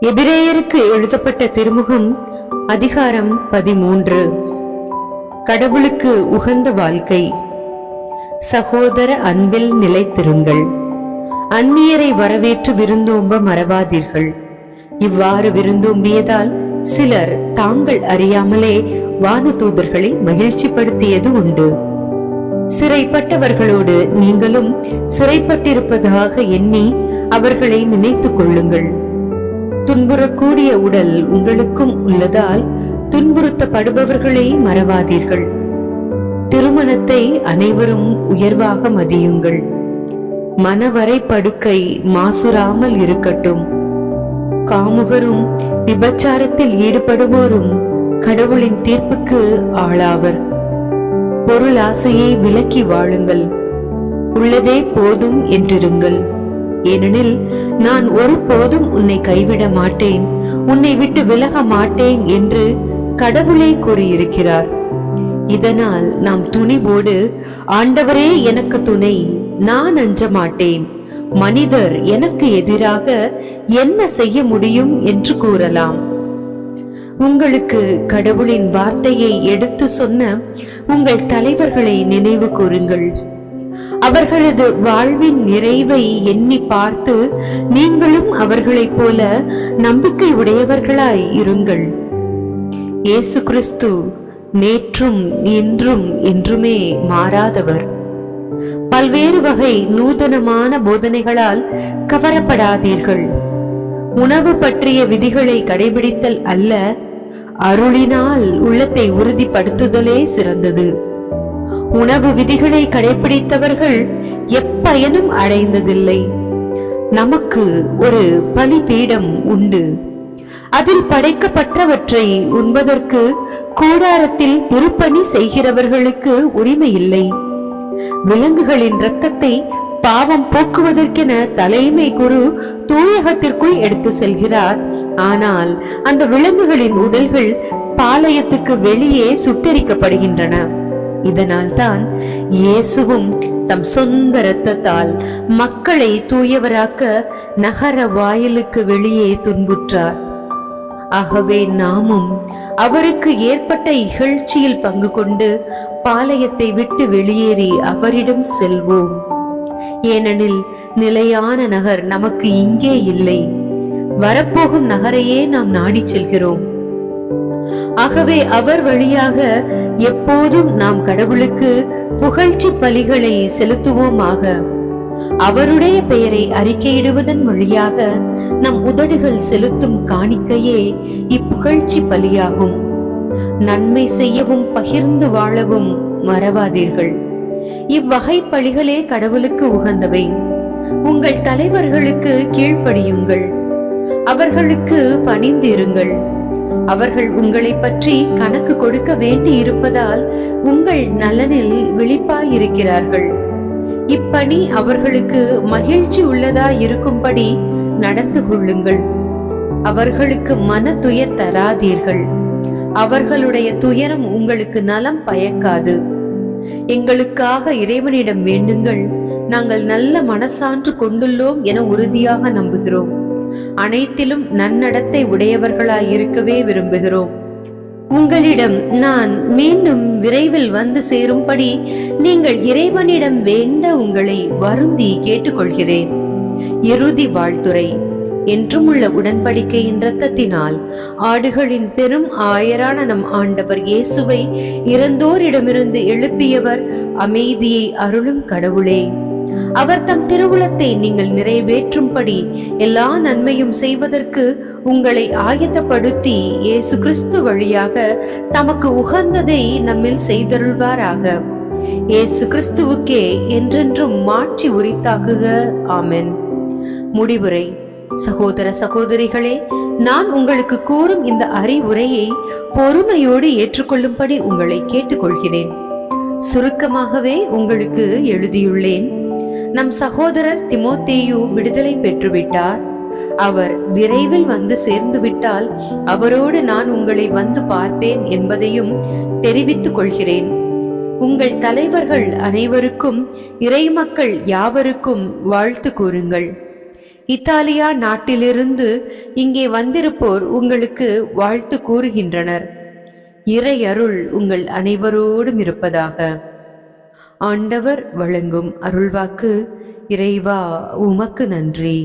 எபிரேயருக்கு எழுதப்பட்ட திருமுகம் அதிகாரம் 13. கடவுளுக்கு உகந்த வாழ்க்கை. சகோதர அன்பில் நிலைத்திருங்கள். அந்நியரை வரவேற்று விருந்தோம்ப மறவாதீர்கள். இவ்வாறு விருந்தோம்பியதால் சிலர் தாங்கள் அறியாமலே வானதூதர்களை மகிழ்ச்சிப்படுத்தியது உண்டு. சிறைப்பட்டவர்களோடு நீங்களும் சிறைப்பட்டிருப்பதாக எண்ணி அவர்களை நினைத்துக் கொள்ளுங்கள். துன்புறக்கூடிய உடல் உங்களுக்கும் உள்ளதால் துன்புறுத்தப்படுபவர்களை மறவாதீர்கள். திருமணத்தை அனைவரும் உயர்வாக மதியுங்கள். மனவரை படுக்கை மாசுராமல் இருக்கட்டும். காமுகரும் விபச்சாரத்தில் ஈடுபடுவோரும் கடவுளின் தீர்ப்புக்கு ஆளாவர். பொருள் ஆசையை விலக்கி வாழுங்கள். உள்ளதே போதும் என்றிருங்கள். ஏனெனில் நான் ஒருபோதும் உன்னை கைவிட மாட்டேன், உன்னை விட்டு விலக மாட்டேன் என்று கடவுளே கூறியிருக்கிறார். இதனால் நாம் துணிவோடு, ஆண்டவரே எனக்கு துணை, நான் அஞ்ச மாட்டேன், மனிதர் எனக்கு எதிராக என்ன செய்ய முடியும் என்று கூறலாம். உங்களுக்கு கடவுளின் வார்த்தையை எடுத்து சொன்ன உங்கள் தலைவர்களை நினைவு கூறுங்கள். அவர்களது வாழ்வின் நிறைவை எண்ணி பார்த்து நீங்களும் அவர்களைப் போல நம்பிக்கை உடையவர்களாய் இருங்கள். இயேசு கிறிஸ்து நேற்றும் இன்றும் என்றுமே மாறாதவர். பல்வேறு வகை நூதனமான போதனைகளால் கவரப்படாதீர்கள். உணவு பற்றிய விதிகளை கடைபிடித்தல் அல்ல, அருளினால் உள்ளத்தை உறுதிப்படுத்துதலே சிறந்தது. உணவு விதிகளை கடைபிடித்தவர்கள் எப்பயனும் அடைந்ததில்லை. நமக்கு ஒரு பலிபீடம் உண்டு. அதில் படைக்கப்பட்டவற்றை உண்பதற்கு கூடாரத்தில் திருப்பணி செய்கிறவர்களுக்கு உரிமை இல்லை. விலங்குகளின் இரத்தத்தை பாவம் போக்குவதற்கென தலைமை குரு தூயகத்திற்குள் எடுத்து செல்கிறார். ஆனால் அந்த விலங்குகளின் உடல்கள் பாளையத்துக்கு வெளியே சுட்டெரிக்கப்படுகின்றன. இதனால் தான் இயேசுவும் தம் சொந்த இரத்தத்தால் மக்களை தூயவராக்க நகர வாயிலுக்கு வெளியே துன்புற்றார். ஆகவே நாமும் அவருக்கு ஏற்பட்ட இகழ்ச்சியில் பங்கு கொண்டு பாளையத்தை விட்டு வெளியேறி அவரிடம் செல்வோம். ஏனெனில் நிலையான நகர் நமக்கு இங்கே இல்லை, வரப்போகும் நகரையே நாம் நாடி செல்கிறோம். ஆகவே அவர் வழியாக எப்போதும் நாம் கடவுளுக்கு புகழ்ச்சி பலிகளை செலுத்துவோமாக. அவருடைய பெயரை அறிக்கையிடுவதன் வழியாக நம் உதடுகள் செலுத்தும் காணிக்கையே இப்புகழ்ச்சி பலியாகும். நன்மை செய்யவும் பகிர்ந்து வாழவும் மறவாதீர்கள். இவ்வகை பலிகளே கடவுளுக்கு உகந்தவை. உங்கள் தலைவர்களுக்கு கீழ்ப்படியுங்கள், அவர்களுக்கு பணிந்து இருங்கள். அவர்கள் உங்களை பற்றி கணக்கு கொடுக்க வேண்டி இருப்பதால் உங்கள் நலனில் விழிப்பாயிருக்கிறார்கள். இப்பணி அவர்களுக்கு மகிழ்ச்சி உள்ளதா இருக்கும்படி நடந்து கொள்ளுங்கள். அவர்களுக்கு மன துயர் தராதீர்கள். அவர்களுடைய துயரம் உங்களுக்கு நலம் பயக்காது. எங்களுக்காக இறைவனிடம் வேண்டுங்கள். நாங்கள் நல்ல மனசான்று கொண்டுள்ளோம் என உறுதியாக நம்புகிறோம். அனைத்திலும் நன்னடத்தை உடையவர்களாய் இருக்கவே விரும்புகிறோம். உங்களிடம் நான் மீண்டும் விரைவில் வந்து சேரும்படி நீங்கள் இறைவனிடம் வேண்ட உங்களை வருந்தி கேட்டுக்கொள்கிறேன். இறுதி வாழ்த்துரை. என்றும் உள்ள உடன்படிக்கையின் இரத்தத்தினால் ஆடுகளின் பெரும் ஆயரான நம் ஆண்டவர் இயேசுவை இறந்தோரிடமிருந்து எழுப்பியவர் அமைதியை அருளும் கடவுளே, அவர் தம் திருவுளத்தை நீங்கள் நிறைவேற்றும்படி எல்லா நன்மையும் செய்வதற்கு உங்களை ஆயத்தப்படுத்தி இயேசு கிறிஸ்து வழியாக தமக்கு உகந்ததை நம்மில் செய்தருள்வாராக. இயேசு கிறிஸ்துவுக்கே என்றென்றும் மாட்சி உரித்தாகுக. ஆமென். முடிவுரை. சகோதர சகோதரிகளே, நான் உங்களுக்கு கூறும் இந்த அறிவுரையை பொறுமையோடு ஏற்றுக்கொள்ளும்படி உங்களை கேட்டுக்கொள்கிறேன். சுருக்கமாகவே உங்களுக்கு எழுதியுள்ளேன். நம் சகோதரர் திமோத்தேயு விடுதலை பெற்றுவிட்டார். அவர் விரைவில் வந்து சேர்ந்து விட்டால் அவரோடு நான் உங்களை வந்து பார்ப்பேன் என்பதையும் தெரிவித்துக் கொள்கிறேன். உங்கள் தலைவர்கள் அனைவருக்கும் இறைமக்கள் யாவருக்கும் வாழ்த்து கூறுங்கள். இத்தாலியா நாட்டிலிருந்து இங்கே வந்திருப்போர் உங்களுக்கு வாழ்த்து கூறுகின்றனர். இறை அருள் உங்கள் அனைவரோடும் இருப்பதாக. ஆண்டவர் வழங்கும் அருள்வாக்கு. இறைவா உமக்கு நன்றி.